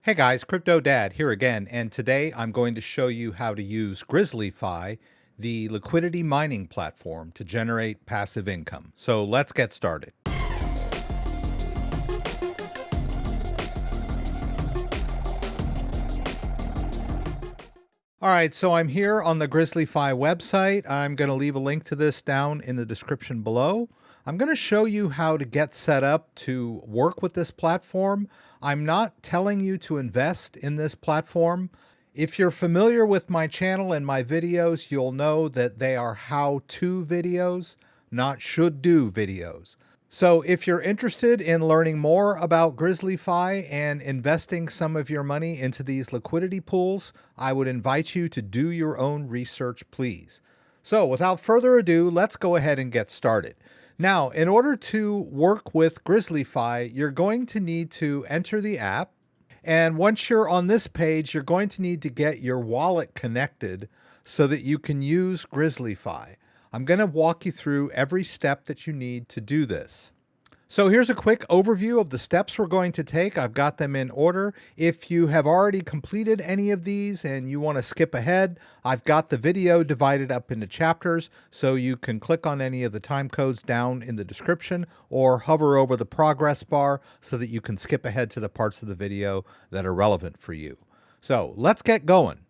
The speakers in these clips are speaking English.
Hey guys, Crypto Dad here again, and today I'm going to show you how to use Grizzly.Fi, the liquidity mining platform, to generate passive income. So let's get started. All right, so I'm here on the Grizzly.Fi website. I'm going to leave a link to this down in the description below. I'm going to show you how to get set up to work with this platform. I'm not telling you to invest in this platform. If you're familiar with my channel and my videos, you'll know that they are how-to videos, not should-do videos. So if you're interested in learning more about Grizzly.Fi and investing some of your money into these liquidity pools, I would invite you to do your own research, please. So without further ado, let's go ahead and get started. Now, in order to work with Grizzly.Fi, you're going to need to enter the app. And once you're on this page, you're going to need to get your wallet connected so that you can use Grizzly.Fi. I'm going to walk you through every step that you need to do this. So here's a quick overview of the steps we're going to take. I've got them in order. If you have already completed any of these and you want to skip ahead, I've got the video divided up into chapters, so you can click on any of the time codes down in the description or hover over the progress bar so that you can skip ahead to the parts of the video that are relevant for you. So let's get going.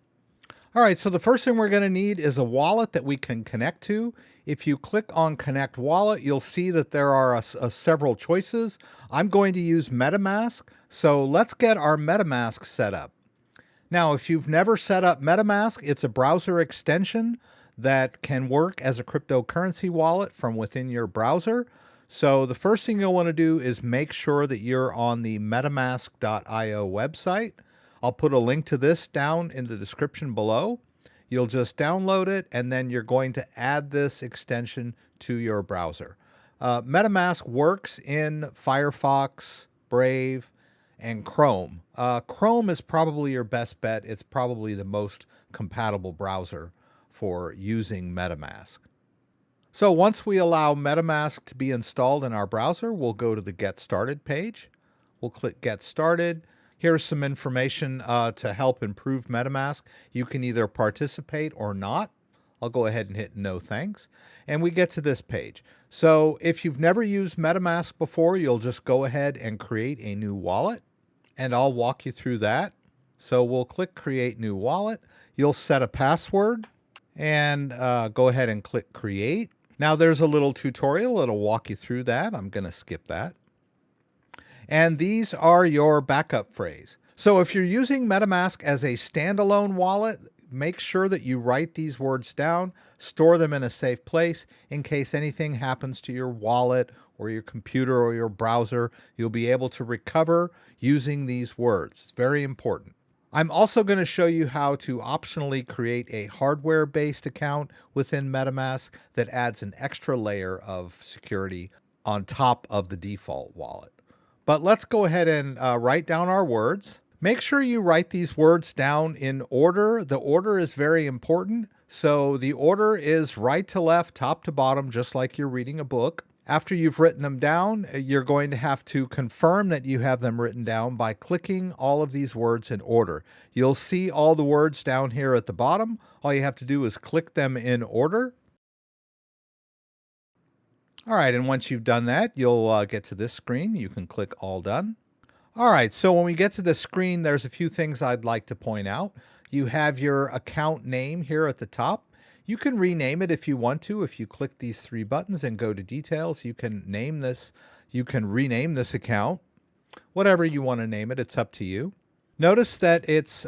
All right, so the first thing we're going to need is a wallet that we can connect to. If you click on Connect Wallet, you'll see that there are several choices. I'm going to use MetaMask, so let's get our MetaMask set up. Now, if you've never set up MetaMask, it's a browser extension that can work as a cryptocurrency wallet from within your browser. So the first thing you'll want to do is make sure that you're on the metamask.io website. I'll put a link to this down in the description below. You'll just download it, and then you're going to add this extension to your browser. MetaMask works in Firefox, Brave, and Chrome. Chrome is probably your best bet. It's probably the most compatible browser for using MetaMask. So once we allow MetaMask to be installed in our browser, we'll go to the Get Started page. We'll click Get Started. Here's some information to help improve MetaMask. You can either participate or not. I'll go ahead and hit no thanks. And we get to this page. So if you've never used MetaMask before, you'll just go ahead and create a new wallet. And I'll walk you through that. So we'll click Create New Wallet. You'll set a password and go ahead and click Create. Now there's a little tutorial. It'll walk you through that. I'm going to skip that. And these are your backup phrase. So if you're using MetaMask as a standalone wallet, make sure that you write these words down, store them in a safe place in case anything happens to your wallet or your computer or your browser. You'll be able to recover using these words. It's very important. I'm also going to show you how to optionally create a hardware-based account within MetaMask that adds an extra layer of security on top of the default wallet. But let's go ahead and write down our words. Make sure you write these words down in order. The order is very important. So the order is right to left, top to bottom, just like you're reading a book. After you've written them down, you're going to have to confirm that you have them written down by clicking all of these words in order. You'll see all the words down here at the bottom. All you have to do is click them in order. All right, and once you've done that, you'll get to this screen. You can click All Done. All right, so when we get to this screen, there's a few things I'd like to point out. You have your account name here at the top. You can rename it if you want to. If you click these three buttons and go to Details, you can name this. You can rename this account. Whatever you want to name it, it's up to you. Notice that it's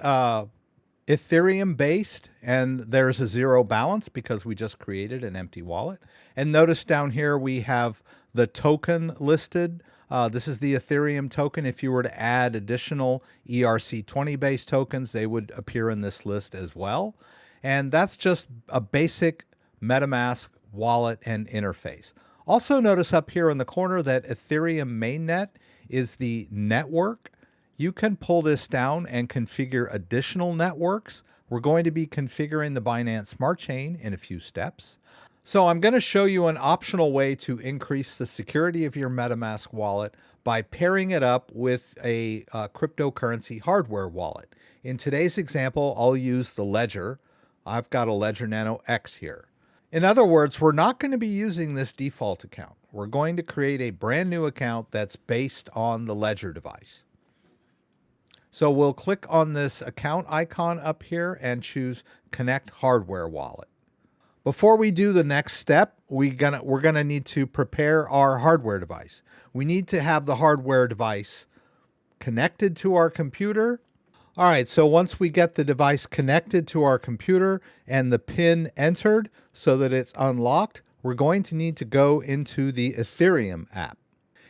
Ethereum based, and there's a zero balance because we just created an empty wallet. And notice down here we have the token listed. This is the Ethereum token. If you were to add additional ERC20 based tokens, they would appear in this list as well. And that's just a basic MetaMask wallet and interface. Also notice up here in the corner that Ethereum mainnet is the network. You can pull this down and configure additional networks. We're going to be configuring the Binance Smart Chain in a few steps. So I'm going to show you an optional way to increase the security of your MetaMask wallet by pairing it up with a cryptocurrency hardware wallet. In today's example, I'll use the Ledger. I've got a Ledger Nano X here. In other words, we're not going to be using this default account. We're going to create a brand new account that's based on the Ledger device. So we'll click on this account icon up here and choose Connect Hardware Wallet. Before we do the next step, we're gonna need to prepare our hardware device. We need to have the hardware device connected to our computer. All right, so once we get the device connected to our computer and the PIN entered so that it's unlocked, we're going to need to go into the Ethereum app.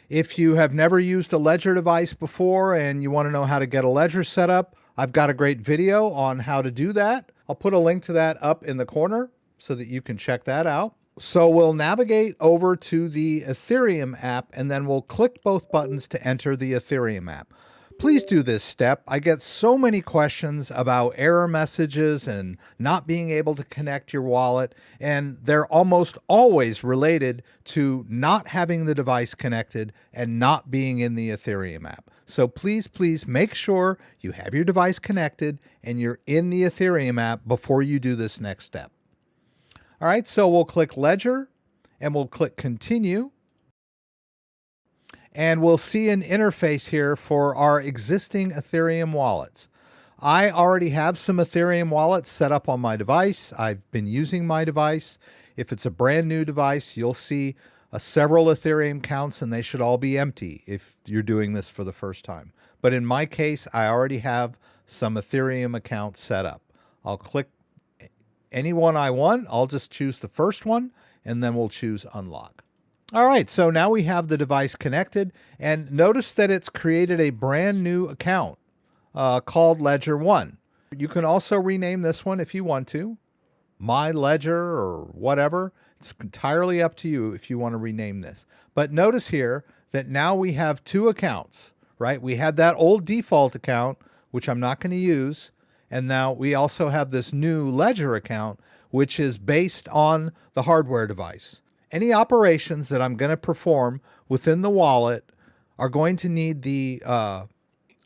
If you have never used a Ledger device before and you want to know how to get a Ledger set up, I've got a great video on how to do that. I'll put a link to that up in the corner so that you can check that out. So we'll navigate over to the Ethereum app and then we'll click both buttons to enter the Ethereum app. Please do this step. I get so many questions about error messages and not being able to connect your wallet, and they're almost always related to not having the device connected and not being in the Ethereum app. So please make sure you have your device connected and you're in the Ethereum app before you do this next step. All right, so we'll click Ledger and we'll click Continue. And we'll see an interface here for our existing Ethereum wallets. I already have some Ethereum wallets set up on my device. I've been using my device. If it's a brand new device, you'll see several Ethereum accounts and they should all be empty if you're doing this for the first time. But in my case, I already have some Ethereum accounts set up. I'll click any one I want. I'll just choose the first one and then we'll choose Unlock. All right, so now we have the device connected, and notice that it's created a brand new account called Ledger 1. You can also rename this one if you want to, My Ledger or whatever. It's entirely up to you if you want to rename this. But notice here that now we have two accounts, right? We had that old default account, which I'm not going to use, and now we also have this new Ledger account, which is based on the hardware device. Any operations that I'm going to perform within the wallet are going to need the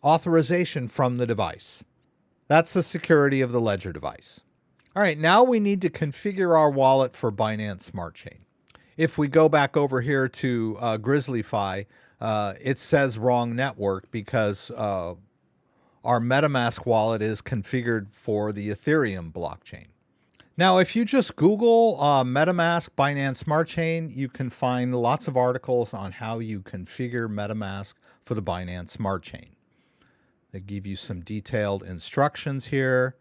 authorization from the device. That's the security of the Ledger device. All right, now we need to configure our wallet for Binance Smart Chain. If we go back over here to Grizzly.Fi, it says wrong network because our MetaMask wallet is configured for the Ethereum blockchain. Now, if you just Google MetaMask Binance Smart Chain, you can find lots of articles on how you configure MetaMask for the Binance Smart Chain. They give you some detailed instructions here,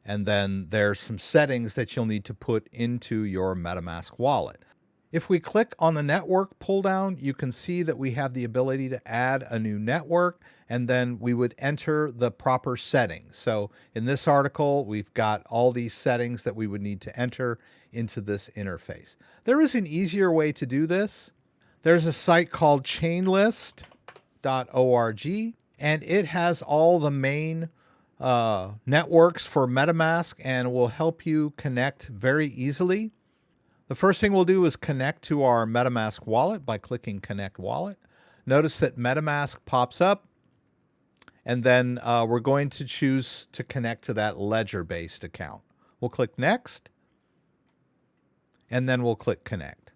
and then there's some settings that you'll need to put into your MetaMask wallet. If we click on the network pull down, you can see that we have the ability to add a new network, and then we would enter the proper settings. So in this article, we've got all these settings that we would need to enter into this interface. There is an easier way to do this. There's a site called chainlist.org, and it has all the main networks for MetaMask and will help you connect very easily. The first thing we'll do is connect to our MetaMask wallet by clicking Connect Wallet. Notice that MetaMask pops up, and then we're going to choose to connect to that Ledger-based account. We'll click Next, and then we'll click Connect.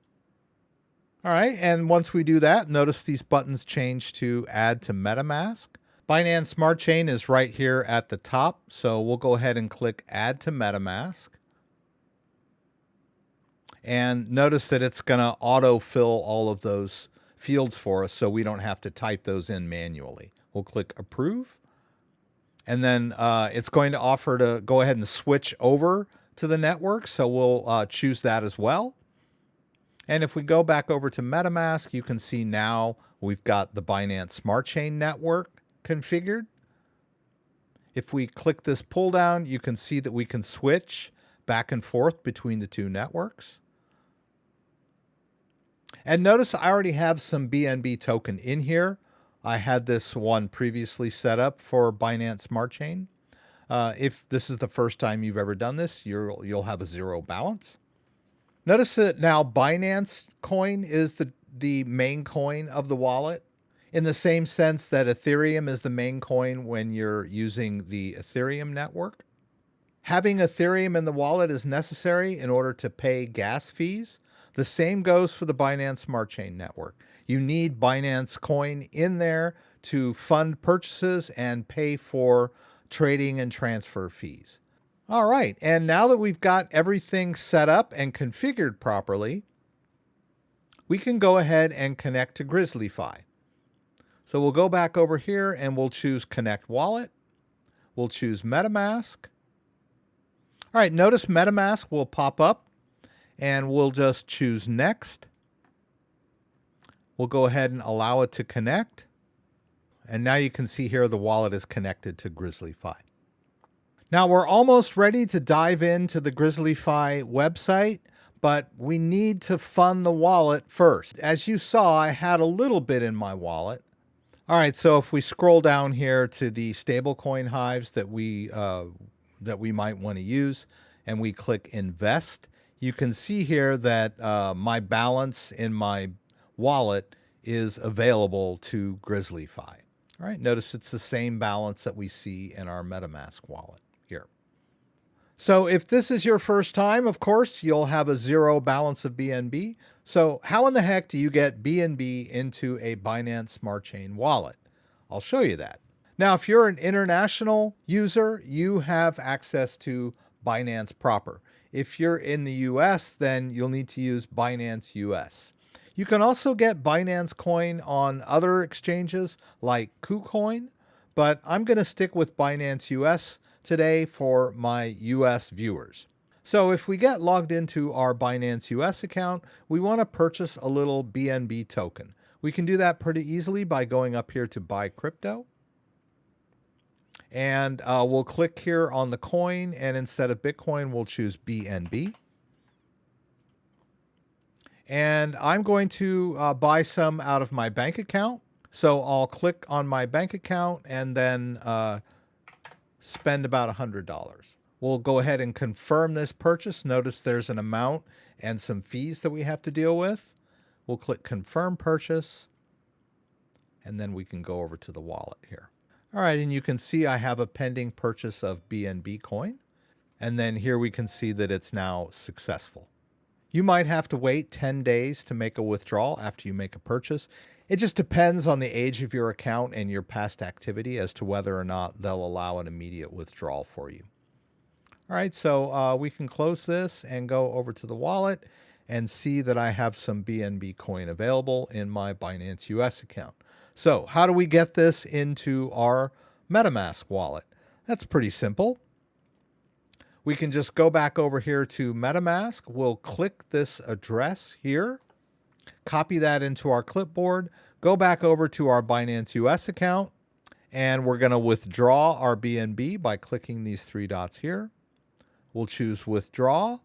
All right, and once we do that, notice these buttons change to Add to MetaMask. Binance Smart Chain is right here at the top, so we'll go ahead and click Add to MetaMask. And notice that it's going to autofill all of those fields for us so we don't have to type those in manually. We'll click Approve. And then it's going to offer to go ahead and switch over to the network. So we'll choose that as well. And if we go back over to MetaMask, you can see now we've got the Binance Smart Chain network configured. If we click this pull down, you can see that we can switch back and forth between the two networks. And notice I already have some BNB token in here. I had this one previously set up for Binance Smart Chain. If this is the first time you've ever done this, you'll have a zero balance. Notice that now Binance coin is the main coin of the wallet, in the same sense that Ethereum is the main coin when you're using the Ethereum network. Having Ethereum in the wallet is necessary in order to pay gas fees. The same goes for the Binance Smart Chain network. You need Binance coin in there to fund purchases and pay for trading and transfer fees. All right, and now that we've got everything set up and configured properly, we can go ahead and connect to Grizzly.Fi. So we'll go back over here and we'll choose Connect Wallet. We'll choose MetaMask. All right, notice MetaMask will pop up and we'll just choose Next. We'll go ahead and allow it to connect. And now you can see here the wallet is connected to Grizzly.Fi. Now we're almost ready to dive into the Grizzly.Fi website, but we need to fund the wallet first. As you saw, I had a little bit in my wallet. All right, so if we scroll down here to the stablecoin Hives that we might want to use, and we click Invest, you can see here that my balance in my wallet is available to Grizzly.Fi. All right, notice it's the same balance that we see in our MetaMask wallet here. So if this is your first time, of course, you'll have a zero balance of BNB. So how in the heck do you get BNB into a Binance Smart Chain wallet? I'll show you that. Now, if you're an international user, you have access to Binance proper. If you're in the US, then you'll need to use Binance US. You can also get Binance coin on other exchanges like KuCoin, but I'm going to stick with Binance US today for my US viewers. So if we get logged into our Binance US account, we want to purchase a little BNB token. We can do that pretty easily by going up here to Buy Crypto. And we'll click here on the coin, and instead of Bitcoin, we'll choose BNB. And I'm going to buy some out of my bank account. So I'll click on my bank account and then spend about $100. We'll go ahead and confirm this purchase. Notice there's an amount and some fees that we have to deal with. We'll click Confirm Purchase, and then we can go over to the wallet here. All right, and you can see I have a pending purchase of BNB coin. And then here we can see that it's now successful. You might have to wait 10 days to make a withdrawal after you make a purchase. It just depends on the age of your account and your past activity as to whether or not they'll allow an immediate withdrawal for you. All right, so we can close this and go over to the wallet and see that I have some BNB coin available in my Binance US account. So how do we get this into our MetaMask wallet? That's pretty simple. We can just go back over here to MetaMask. We'll click this address here, copy that into our clipboard, go back over to our Binance US account, and we're going to withdraw our BNB by clicking these three dots here. We'll choose Withdraw,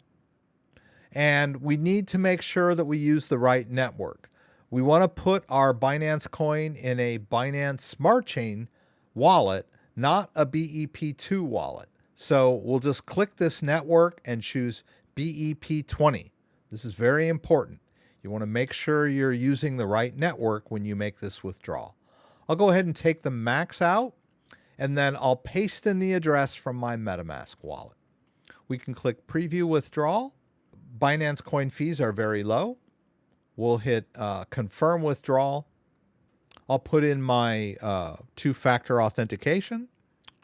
and we need to make sure that we use the right network. We want to put our Binance coin in a Binance Smart Chain wallet, not a BEP2 wallet. So we'll just click this network and choose BEP20. This is very important. You want to make sure you're using the right network when you make this withdrawal. I'll go ahead and take the max out, and then I'll paste in the address from my MetaMask wallet. We can click Preview Withdrawal. Binance coin fees are very low. We'll hit Confirm Withdrawal. I'll put in my two-factor authentication.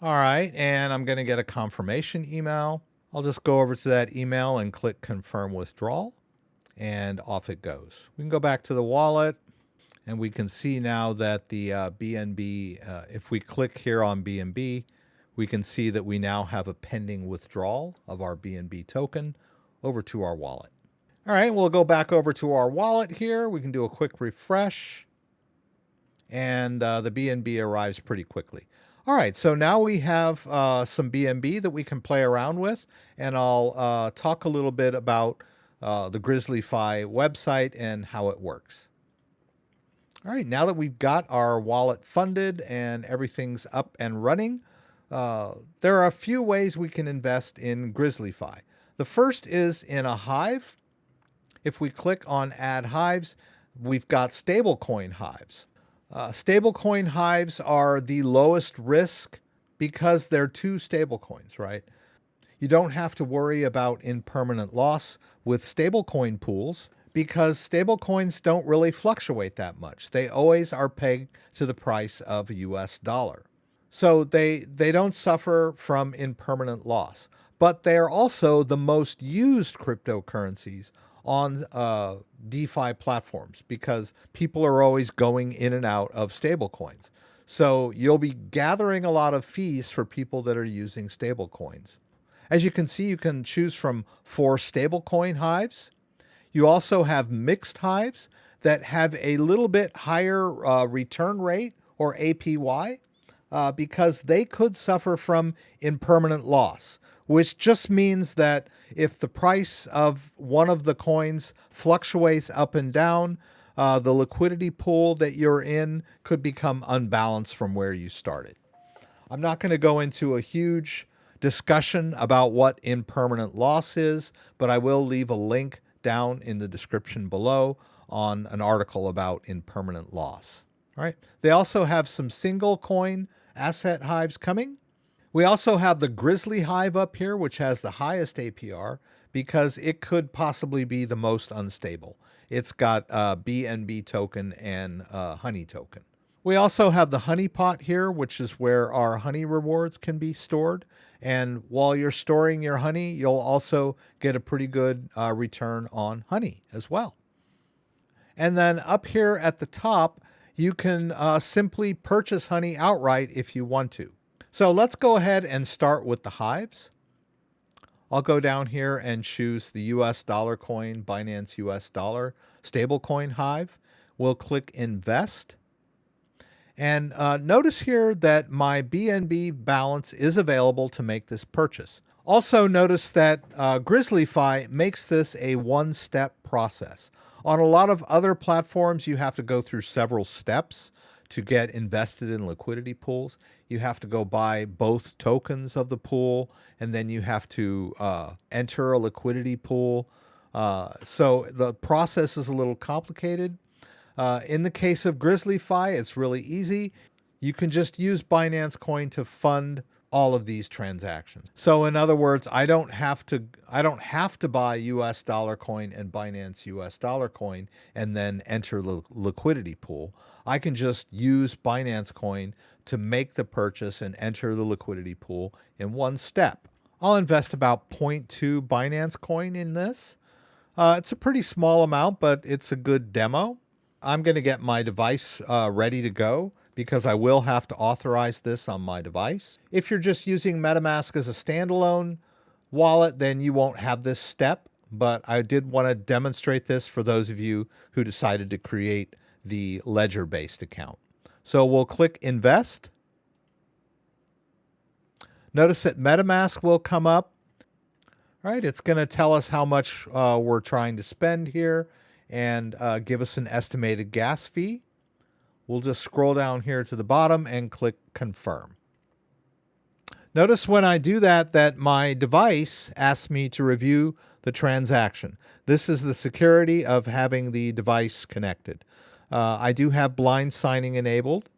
All right, and I'm going to get a confirmation email. I'll just go over to that email and click Confirm Withdrawal, and off it goes. We can go back to the wallet, and we can see now that the BNB, if we click here on BNB, we can see that we now have a pending withdrawal of our BNB token over to our wallet. All right, we'll go back over to our wallet here. We can do a quick refresh, and the BNB arrives pretty quickly. All right, so now we have some BNB that we can play around with, and I'll talk a little bit about the Grizzly.Fi website and how it works. All right, now that we've got our wallet funded and everything's up and running, there are a few ways we can invest in Grizzly.Fi. The first is in a Hive. If we click on Add Hives, we've got stablecoin Hives. Stablecoin Hives are the lowest risk because they're two stablecoins, right? You don't have to worry about impermanent loss with stablecoin pools because stablecoins don't really fluctuate that much. They always are pegged to the price of a US dollar. So they don't suffer from impermanent loss. But they are also the most used cryptocurrencies on DeFi platforms because people are always going in and out of stablecoins. So you'll be gathering a lot of fees for people that are using stablecoins. As you can see, you can choose from 4 stablecoin hives. You also have mixed hives that have a little bit higher return rate or APY because they could suffer from impermanent loss, which just means that if the price of one of the coins fluctuates up and down, the liquidity pool that you're in could become unbalanced from where you started. I'm not going to go into a huge discussion about what impermanent loss is, but I will leave a link down in the description below on an article about impermanent loss. All right. They also have some single coin asset hives coming. We also have the Grizzly Hive up here, which has the highest APR because it could possibly be the most unstable. It's got BNB token and honey token. We also have the Honeypot here, which is where our honey rewards can be stored. And while you're storing your honey, you'll also get a pretty good return on honey as well. And then up here at the top, you can simply purchase honey outright if you want to. So let's go ahead and start with the hives. I'll go down here and choose the US dollar coin, Binance US dollar stablecoin hive. We'll click invest. And notice here that my BNB balance is available to make this purchase. Also notice that Grizzly.Fi makes this a one-step process. On a lot of other platforms, you have to go through several steps to get invested in liquidity pools. You have to go buy both tokens of the pool, and then you have to enter a liquidity pool. So the process is a little complicated. In the case of Grizzly.Fi, it's really easy. You can just use Binance Coin to fund all of these transactions. So in other words, I don't have to buy US dollar coin and Binance US dollar coin and then enter the liquidity pool. I can just use Binance Coin to make the purchase and enter the liquidity pool in one step. I'll invest about 0.2 Binance Coin in this. It's a pretty small amount, but it's a good demo. I'm going to get my device ready to go because I will have to authorize this on my device. If you're just using MetaMask as a standalone wallet, then you won't have this step, but I did want to demonstrate this for those of you who decided to create the ledger-based account. So we'll click invest. Notice that MetaMask will come up. All right, it's going to tell us how much we're trying to spend here and give us an estimated gas fee. We'll just scroll down here to the bottom and click confirm. Notice when I do that my device asks me to review the transaction. This is the security of having the device connected. I do have blind signing enabled.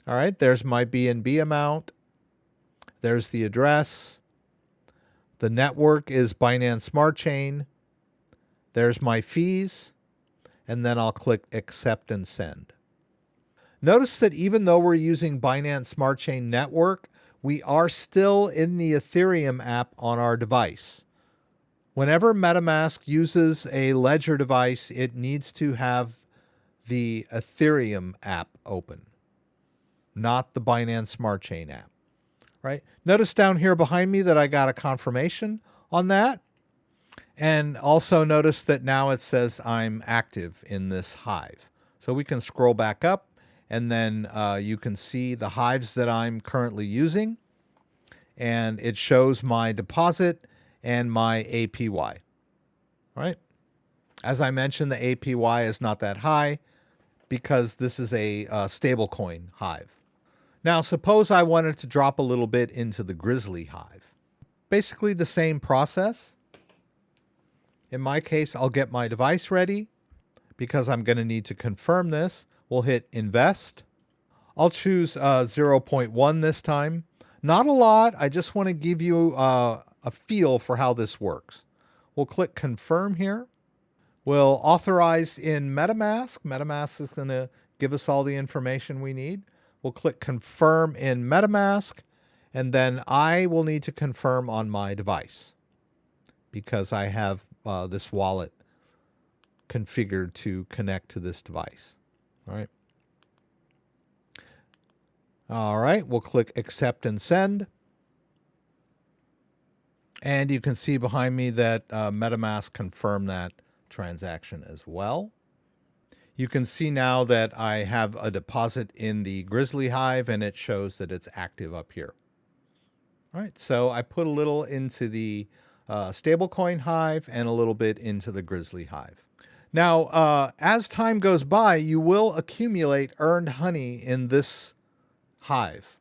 All right, there's my BNB amount. There's the address. The network is Binance Smart Chain. There's my fees, and then I'll click accept and send. Notice that even though we're using Binance Smart Chain Network, we are still in the Ethereum app on our device. Whenever MetaMask uses a ledger device, it needs to have the Ethereum app open, not the Binance Smart Chain app. Right? Notice down here behind me that I got a confirmation on that. And also notice that now it says I'm active in this hive. So we can scroll back up and then you can see the hives that I'm currently using. And it shows my deposit and my APY. All right. As I mentioned, the APY is not that high because this is a stablecoin hive. Now, suppose I wanted to drop a little bit into the Grizzly hive. Basically the same process. In my case, I'll get my device ready because I'm going to need to confirm this. We'll hit invest. I'll choose 0.1 this time. Not a lot. I just want to give you a feel for how this works. We'll click confirm here. We'll authorize in MetaMask. MetaMask is going to give us all the information we need. We'll click confirm in MetaMask, and then I will need to confirm on my device because I have this wallet configured to connect to this device. All right, we'll click accept and send. And you can see behind me that MetaMask confirmed that transaction as well. You can see now that I have a deposit in the Grizzly Hive, and it shows that it's active up here. All right, so I put a little into the stablecoin Hive and a little bit into the Grizzly Hive. Now, as time goes by, you will accumulate earned honey in this Hive.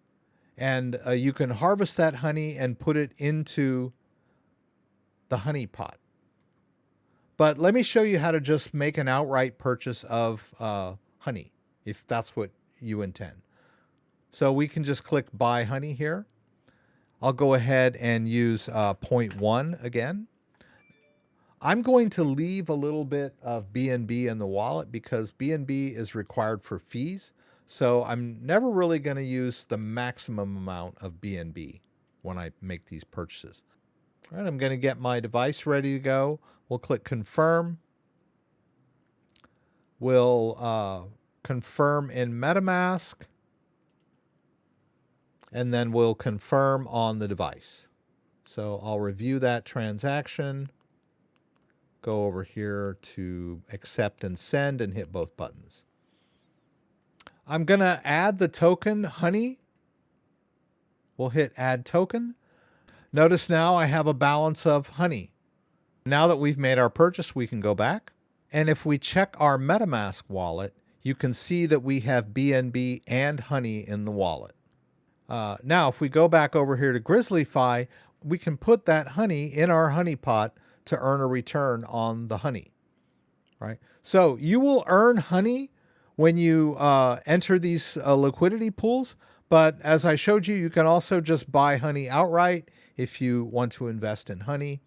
And you can harvest that honey and put it into the Honeypot. But let me show you how to just make an outright purchase of honey, if that's what you intend. So we can just click buy honey here. I'll go ahead and use 0.1 again. I'm going to leave a little bit of BNB in the wallet because BNB is required for fees. So I'm never really going to use the maximum amount of BNB when I make these purchases. All right, I'm going to get my device ready to go. We'll click confirm. We'll confirm in MetaMask. And then we'll confirm on the device. So I'll review that transaction. Go over here to accept and send and hit both buttons. I'm going to add the token honey. We'll hit add token. Notice now I have a balance of honey. Now that we've made our purchase, we can go back. And if we check our MetaMask wallet, you can see that we have BNB and honey in the wallet. Now, if we go back over here to Grizzly.Fi, we can put that honey in our Honeypot to earn a return on the honey. Right? So you will earn honey when you enter these liquidity pools. But as I showed you, you can also just buy honey outright if you want to invest in honey.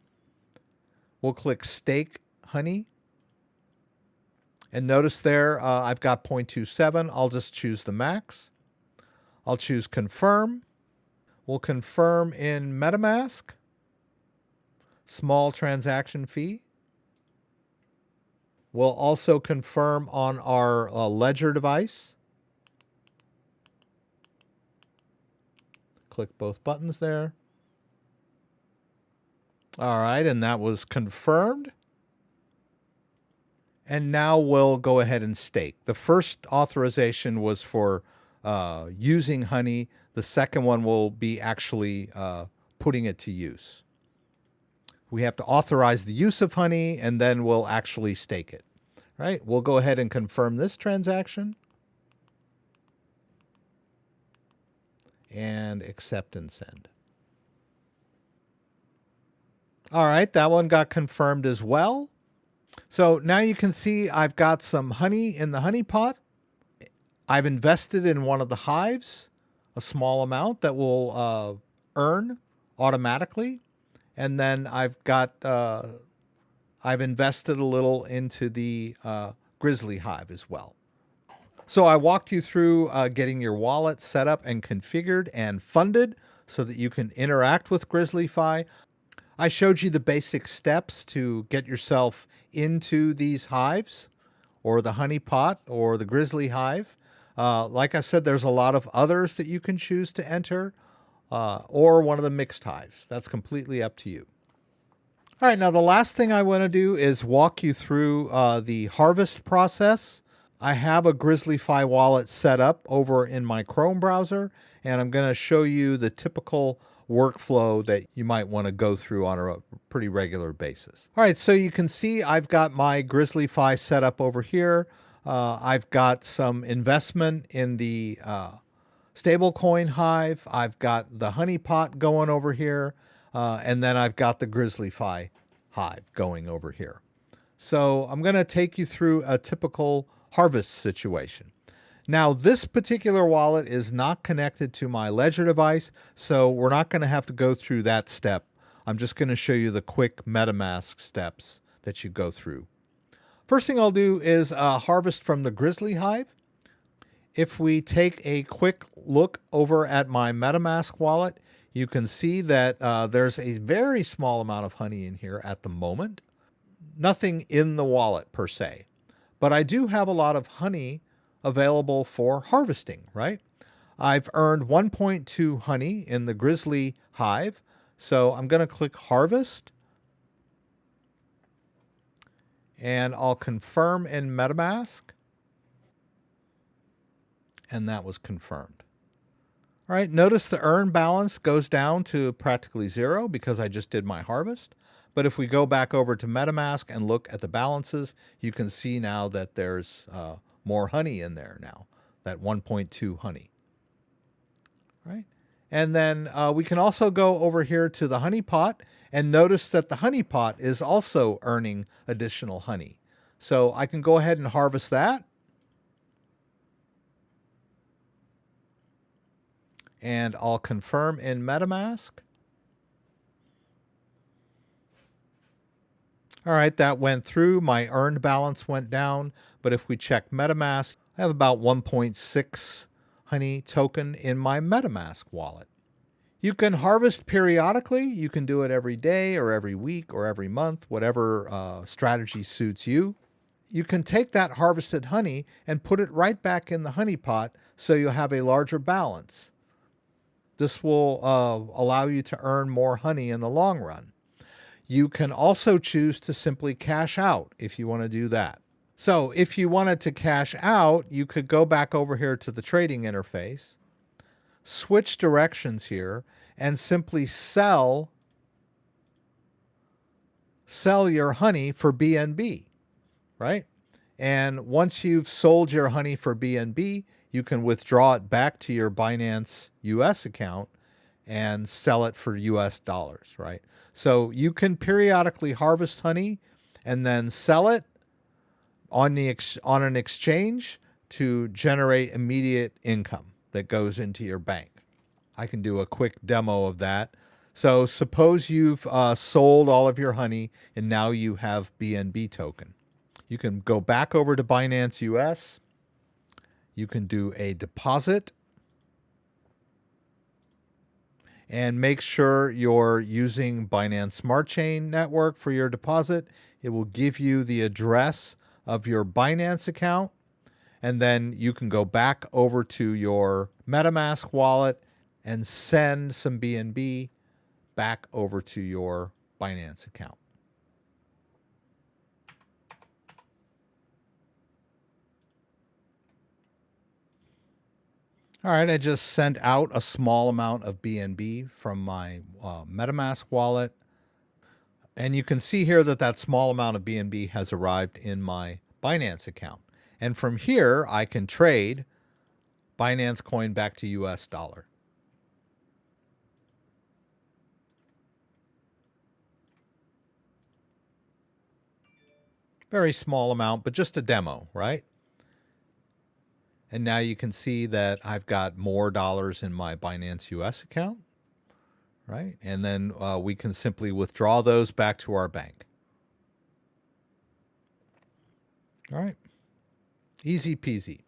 We'll click stake honey. And notice there, I've got 0.27. I'll just choose the max. I'll choose confirm. We'll confirm in MetaMask. Small transaction fee. We'll also confirm on our Ledger device. Click both buttons there. All right, and that was confirmed. And now we'll go ahead and stake. The first authorization was for using honey. The second one will be actually putting it to use. We have to authorize the use of honey, and then we'll actually stake it. Right? We'll go ahead and confirm this transaction. And accept and send. All right, that one got confirmed as well. So now you can see I've got some honey in the Honeypot. I've invested in one of the hives, a small amount that will earn automatically. And then I've invested a little into the Grizzly Hive as well. So I walked you through getting your wallet set up and configured and funded so that you can interact with Grizzly.Fi. I showed you the basic steps to get yourself into these hives or the Honeypot or the Grizzly Hive. Like I said, there's a lot of others that you can choose to enter or one of the mixed hives. That's completely up to you. All right, now the last thing I want to do is walk you through the harvest process. I have a Grizzly.Fi wallet set up over in my Chrome browser, and I'm going to show you the typical workflow that you might want to go through on a pretty regular basis. All right, so you can see I've got my Grizzly.Fi set up over here. I've got some investment in the stablecoin Hive. I've got the Honeypot going over here, and then I've got the Grizzly.Fi hive going over here. So I'm going to take you through a typical harvest situation. Now, this particular wallet is not connected to my Ledger device, so we're not going to have to go through that step. I'm just going to show you the quick MetaMask steps that you go through. First thing I'll do is harvest from the Grizzly Hive. If we take a quick look over at my MetaMask wallet, you can see that there's a very small amount of honey in here at the moment. Nothing in the wallet per se, but I do have a lot of honey available for harvesting, right? I've earned 1.2 honey in the Grizzly Hive, so I'm going to click Harvest, and I'll confirm in MetaMask, and that was confirmed. All right, notice the earn balance goes down to practically zero because I just did my harvest. But if we go back over to MetaMask and look at the balances, you can see now that there's more honey in there now, that 1.2 honey. All right. And then we can also go over here to the Honeypot and notice that the Honeypot is also earning additional honey. So I can go ahead and harvest that. And I'll confirm in MetaMask. All right, that went through. My earned balance went down. But if we check MetaMask, I have about 1.6 honey token in my MetaMask wallet. You can harvest periodically. You can do it every day or every week or every month, whatever strategy suits you. You can take that harvested honey and put it right back in the Honeypot so you'll have a larger balance. This will allow you to earn more honey in the long run. You can also choose to simply cash out if you want to do that. So if you wanted to cash out, you could go back over here to the trading interface, switch directions here, and simply sell your honey for BNB, right? And once you've sold your honey for BNB, you can withdraw it back to your Binance US account and sell it for US dollars, right? So you can periodically harvest honey and then sell it on an exchange to generate immediate income that goes into your bank. I can do a quick demo of that. So suppose you've sold all of your honey and now you have BNB token. You can go back over to Binance US. You can do a deposit and make sure you're using Binance Smart Chain Network for your deposit. It will give you the address of your Binance account, and then you can go back over to your MetaMask wallet and send some BNB back over to your Binance account. All right, I just sent out a small amount of BNB from my MetaMask wallet. And you can see here that that small amount of BNB has arrived in my Binance account. And from here, I can trade Binance coin back to US dollar. Very small amount, but just a demo, right? And now you can see that I've got more dollars in my Binance US account, right? And then we can simply withdraw those back to our bank. All right. Easy peasy.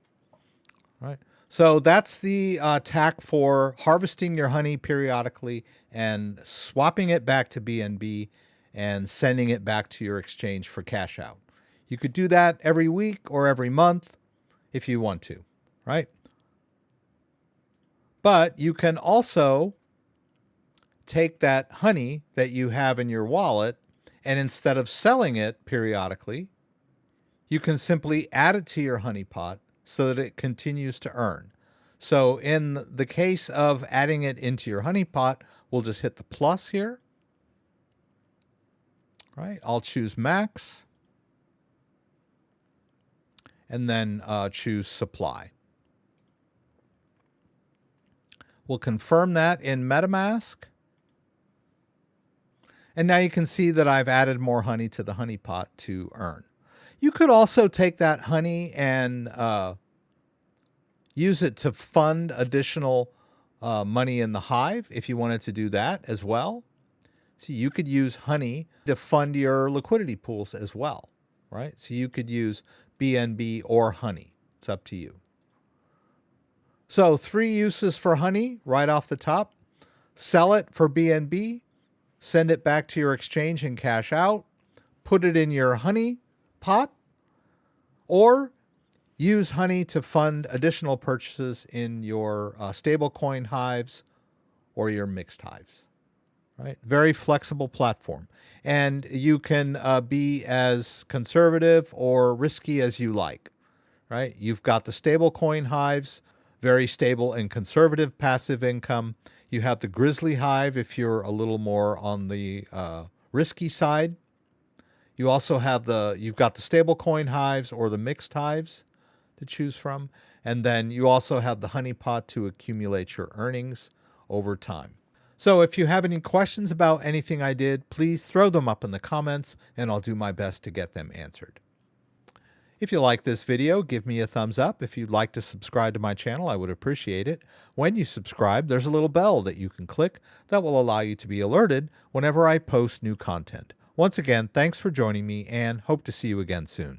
All right. So that's the tack for harvesting your honey periodically and swapping it back to BNB and sending it back to your exchange for cash out. You could do that every week or every month if you want to, right? But you can also take that honey that you have in your wallet and instead of selling it periodically, you can simply add it to your Honeypot so that it continues to earn. So in the case of adding it into your Honeypot, we'll just hit the plus here. Right? I'll choose max and then choose supply. We'll confirm that in MetaMask. And now you can see that I've added more honey to the Honeypot to earn. You could also take that honey and use it to fund additional money in the Hive if you wanted to do that as well. So you could use honey to fund your liquidity pools as well, right? So you could use BNB or honey. It's up to you. So 3 uses for honey right off the top. Sell it for BNB, send it back to your exchange and cash out, put it in your honey pot, or use honey to fund additional purchases in your stablecoin hives or your mixed hives. Right? Very flexible platform. And you can be as conservative or risky as you like. Right? You've got the stablecoin hives, very stable and conservative passive income. You have the Grizzly Hive if you're a little more on the risky side. You also have you've got the stablecoin hives or the mixed hives to choose from. And then you also have the Honeypot to accumulate your earnings over time. So if you have any questions about anything I did, please throw them up in the comments and I'll do my best to get them answered. If you like this video, give me a thumbs up. If you'd like to subscribe to my channel, I would appreciate it. When you subscribe, there's a little bell that you can click that will allow you to be alerted whenever I post new content. Once again, thanks for joining me and hope to see you again soon.